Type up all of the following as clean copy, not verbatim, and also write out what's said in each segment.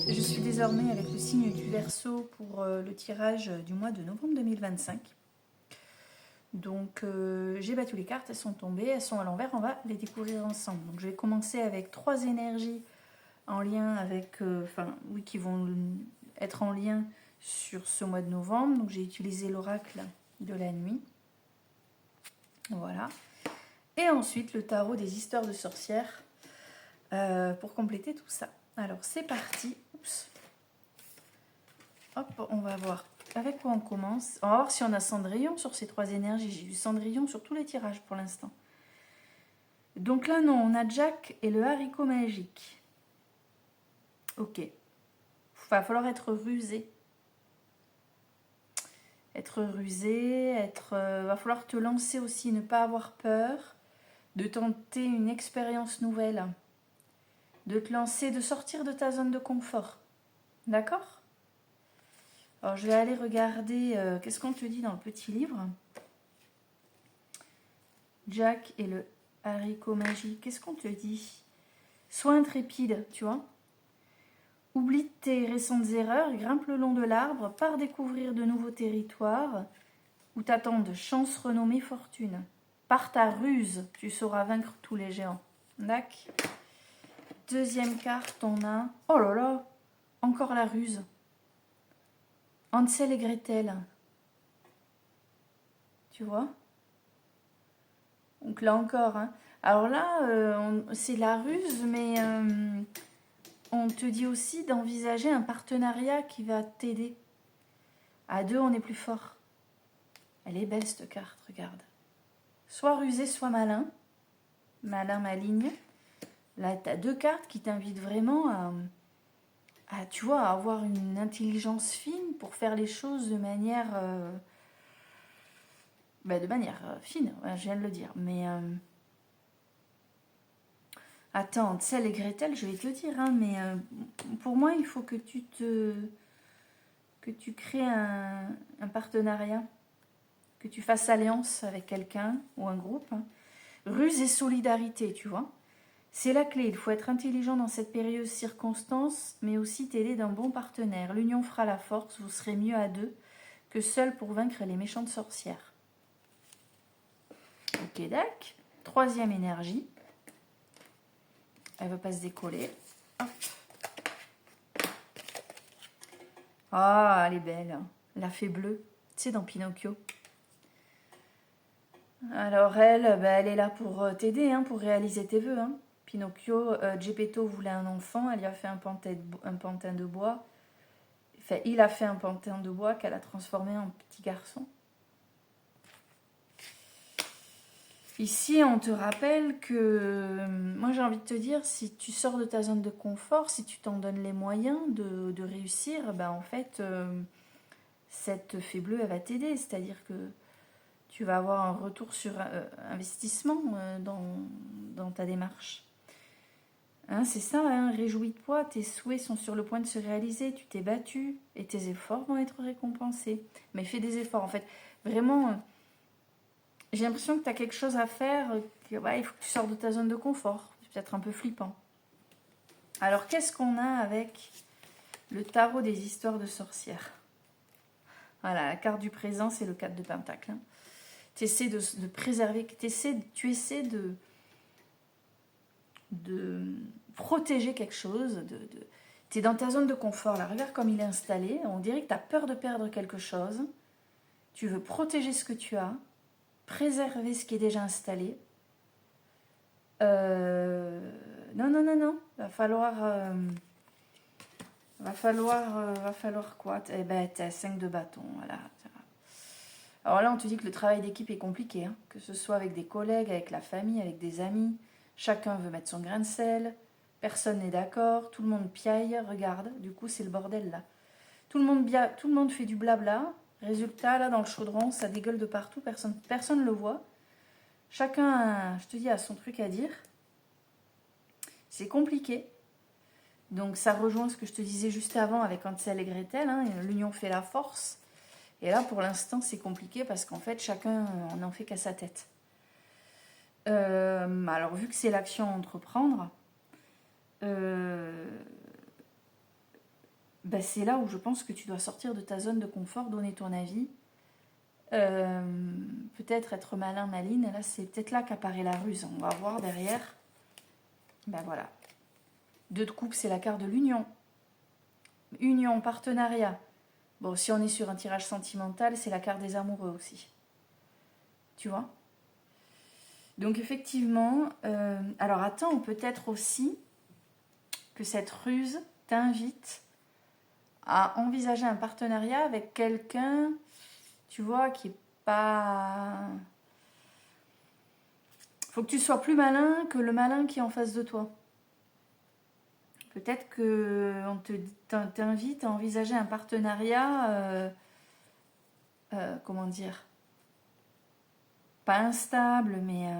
je suis désormais avec le signe du Verseau pour le tirage du mois de novembre 2025. Donc j'ai battu les cartes, elles sont tombées, elles sont à l'envers, on va les découvrir ensemble. Donc je vais commencer avec 3 énergies en lien avec, qui vont être en lien sur ce mois de novembre. Donc j'ai utilisé l'oracle de la nuit. Voilà. Et ensuite le tarot des histoires de sorcières pour compléter tout ça. Alors c'est parti. Oups. Hop, on va voir avec quoi on commence. On va voir si on a Cendrillon sur ces 3 énergies. J'ai eu Cendrillon sur tous les tirages pour l'instant. Donc là, non, on a Jack et le haricot magique. Ok. Va falloir être rusé. Être rusé, va falloir te lancer aussi, ne pas avoir peur, de tenter une expérience nouvelle, de te lancer, de sortir de ta zone de confort. D'accord ? Alors je vais aller regarder, qu'est-ce qu'on te dit dans le petit livre ? Jack et le haricot magique, qu'est-ce qu'on te dit ? Sois intrépide, tu vois ? Oublie tes récentes erreurs, grimpe le long de l'arbre, pars découvrir de nouveaux territoires où t'attendent chance, renommée, fortune. Par ta ruse, tu sauras vaincre tous les géants. D'accord ? Deuxième carte, on a... Oh là là, encore la ruse. Hansel et Gretel. Tu vois ? Donc là encore, hein. Alors là, c'est la ruse, mais on te dit aussi d'envisager un partenariat qui va t'aider. À 2, on est plus fort. Elle est belle cette carte, regarde. Soit rusé, soit malin. Malin, maligne. Là, tu as 2 cartes qui t'invitent vraiment tu vois, à avoir une intelligence fine pour faire les choses de manière... fine, ouais, je viens de le dire. Mais... Attends, Hansel et Gretel, je vais te le dire, hein, mais pour moi, il faut que tu crées un partenariat, que tu fasses alliance avec quelqu'un ou un groupe. Hein. Ruse et solidarité, tu vois. C'est la clé, il faut être intelligent dans cette périlleuse circonstance, mais aussi t'aider d'un bon partenaire. L'union fera la force, vous serez mieux à 2 que seul pour vaincre les méchantes sorcières. Ok, d'accord. 3e énergie. Elle ne va pas se décoller. Hop. Ah, elle est belle. La fée bleue. Tu sais, dans Pinocchio. Alors elle, elle est là pour t'aider, hein, pour réaliser tes vœux. Hein. Pinocchio, Geppetto voulait un enfant, elle lui a fait un pantin de bois. Enfin, il a fait un pantin de bois qu'elle a transformé en petit garçon. Ici, on te rappelle que, moi j'ai envie de te dire, si tu sors de ta zone de confort, si tu t'en donnes les moyens de réussir, en fait, cette fée bleue, elle va t'aider. C'est-à-dire que tu vas avoir un retour sur investissement dans ta démarche. Hein, c'est ça, hein, réjouis de toi, tes souhaits sont sur le point de se réaliser, tu t'es battu et tes efforts vont être récompensés. Mais fais des efforts, en fait. Vraiment, j'ai l'impression que tu as quelque chose à faire, il faut que tu sors de ta zone de confort. C'est peut-être un peu flippant. Alors, qu'est-ce qu'on a avec le tarot des histoires de sorcières ? Voilà, la carte du présent, c'est le 4 de Pentacle. Hein. Tu essaies de préserver, tu essaies de protéger quelque chose, tu es dans ta zone de confort, là, regarde comme il est installé, on dirait que tu as peur de perdre quelque chose, tu veux protéger ce que tu as, préserver ce qui est déjà installé. Non, va falloir quoi ? Eh ben, tu as 5 de bâton, voilà. Alors là, on te dit que le travail d'équipe est compliqué, hein, que ce soit avec des collègues, avec la famille, avec des amis. Chacun veut mettre son grain de sel, personne n'est d'accord, tout le monde piaille, regarde, du coup c'est le bordel là. Tout le monde fait du blabla, résultat là dans le chaudron, ça dégueule de partout, personne ne le voit. Chacun, je te dis, a son truc à dire. C'est compliqué. Donc ça rejoint ce que je te disais juste avant avec Hansel et Gretel, hein, l'union fait la force. Et là pour l'instant c'est compliqué parce qu'en fait chacun n'en fait qu'à sa tête. Alors vu que c'est l'action à entreprendre, ben, c'est là où je pense que tu dois sortir de ta zone de confort, donner ton avis. Peut-être être malin, maline. Et là, c'est peut-être là qu'apparaît la ruse. On va voir derrière. Ben voilà. 2 de coupe, c'est la carte de l'union. Union, partenariat. Bon, si on est sur un tirage sentimental, c'est la carte des amoureux aussi. Tu vois? Donc effectivement, alors attends, peut-être aussi que cette ruse t'invite à envisager un partenariat avec quelqu'un, tu vois, qui est pas... Faut que tu sois plus malin que le malin qui est en face de toi. Peut-être qu'on t'invite à envisager un partenariat, comment dire, pas instable, mais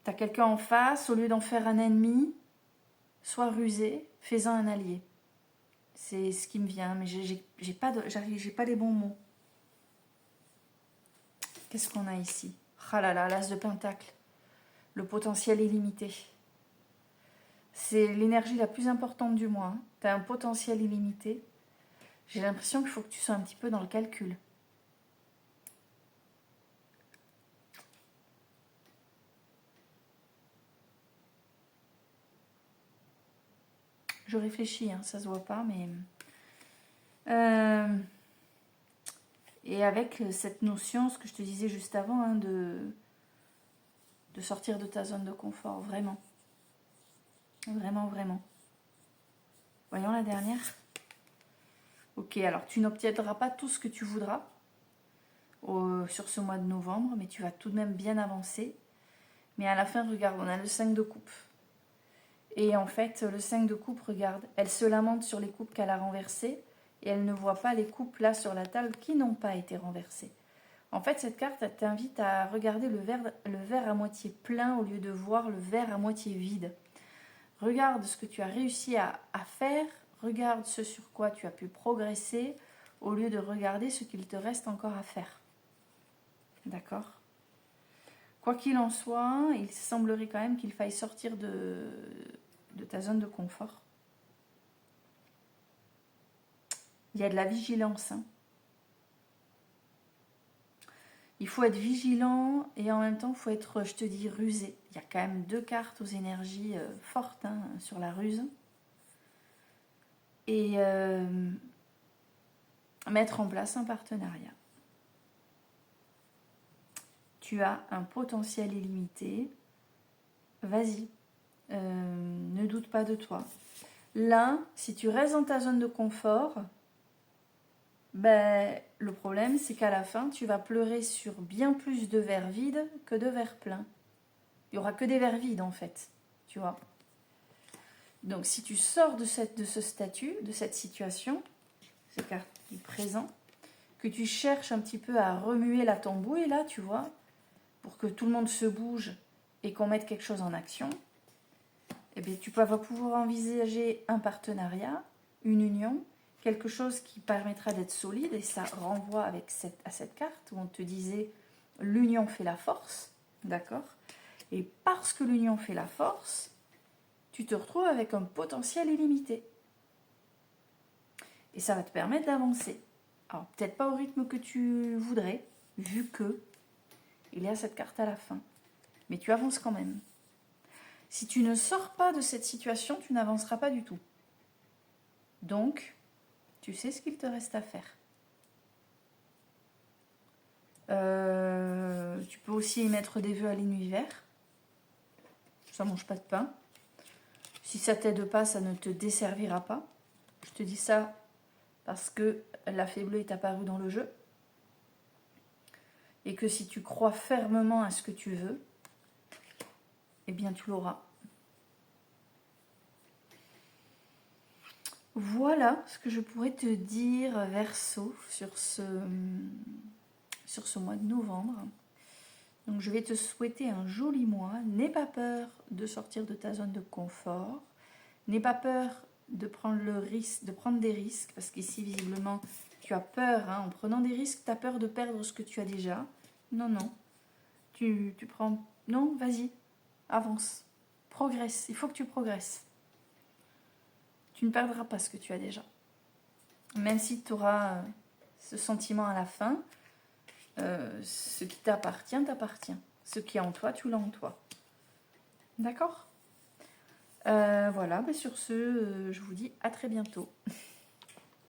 t'as quelqu'un en face, au lieu d'en faire un ennemi, sois rusé, fais-en un allié. C'est ce qui me vient, mais j'ai pas les bons mots. Qu'est-ce qu'on a ici? Ah là là, l'as de pentacle. Le potentiel illimité. C'est l'énergie la plus importante du mois. Tu as un potentiel illimité. J'ai l'impression qu'il faut que tu sois un petit peu dans le calcul. Je réfléchis, hein, ça se voit pas, mais... Et avec cette notion, ce que je te disais juste avant, hein, de sortir de ta zone de confort, vraiment. Vraiment, vraiment. Voyons la dernière. Ok, alors tu n'obtiendras pas tout ce que tu voudras sur ce mois de novembre, mais tu vas tout de même bien avancer. Mais à la fin, regarde, on a le 5 de coupe. Et en fait, le 5 de coupe, regarde, elle se lamente sur les coupes qu'elle a renversées et elle ne voit pas les coupes là sur la table qui n'ont pas été renversées. En fait, cette carte, elle t'invite à regarder le verre à moitié plein au lieu de voir le verre à moitié vide. Regarde ce que tu as réussi à faire, regarde ce sur quoi tu as pu progresser au lieu de regarder ce qu'il te reste encore à faire. D'accord ? Quoi qu'il en soit, il semblerait quand même qu'il faille sortir de ta zone de confort. Il y a de la vigilance. Hein. Il faut être vigilant et en même temps, il faut être, je te dis, rusé. Il y a quand même 2 cartes aux énergies fortes hein, sur la ruse. Et mettre en place un partenariat. Tu as un potentiel illimité. Vas-y, ne doute pas de toi. Là, si tu restes dans ta zone de confort, ben, le problème, c'est qu'à la fin, tu vas pleurer sur bien plus de verres vides que de verres pleins. Il n'y aura que des verres vides, en fait. Tu vois. Donc, si tu sors de ce statut, de cette situation, c'est carte du présent, que tu cherches un petit peu à remuer la tambouille, là, tu vois, pour que tout le monde se bouge et qu'on mette quelque chose en action, eh bien, tu vas pouvoir envisager un partenariat, une union, quelque chose qui permettra d'être solide, et ça renvoie à cette carte où on te disait l'union fait la force, d'accord? Et parce que l'union fait la force, tu te retrouves avec un potentiel illimité. Et ça va te permettre d'avancer. Alors, peut-être pas au rythme que tu voudrais, vu que il y a cette carte à la fin. Mais tu avances quand même. Si tu ne sors pas de cette situation, tu n'avanceras pas du tout. Donc, tu sais ce qu'il te reste à faire. Tu peux aussi émettre des vœux à l'univers. Ça ne mange pas de pain. Si ça t'aide pas, ça ne te desservira pas. Je te dis ça parce que la fée bleue est apparue dans le jeu. Et que si tu crois fermement à ce que tu veux, eh bien tu l'auras. Voilà ce que je pourrais te dire, Verseau, sur ce mois de novembre. Donc je vais te souhaiter un joli mois. N'aie pas peur de sortir de ta zone de confort. N'aie pas peur de prendre le risque, de prendre des risques, parce qu'ici visiblement tu as peur, hein, en prenant des risques, tu as peur de perdre ce que tu as déjà. Non, non. Tu prends... Non, vas-y, avance, progresse, il faut que tu progresses. Tu ne perdras pas ce que tu as déjà. Même si tu auras ce sentiment à la fin, ce qui t'appartient, t'appartient. Ce qui est en toi, tu l'as en toi. D'accord. Voilà, sur ce, je vous dis à très bientôt.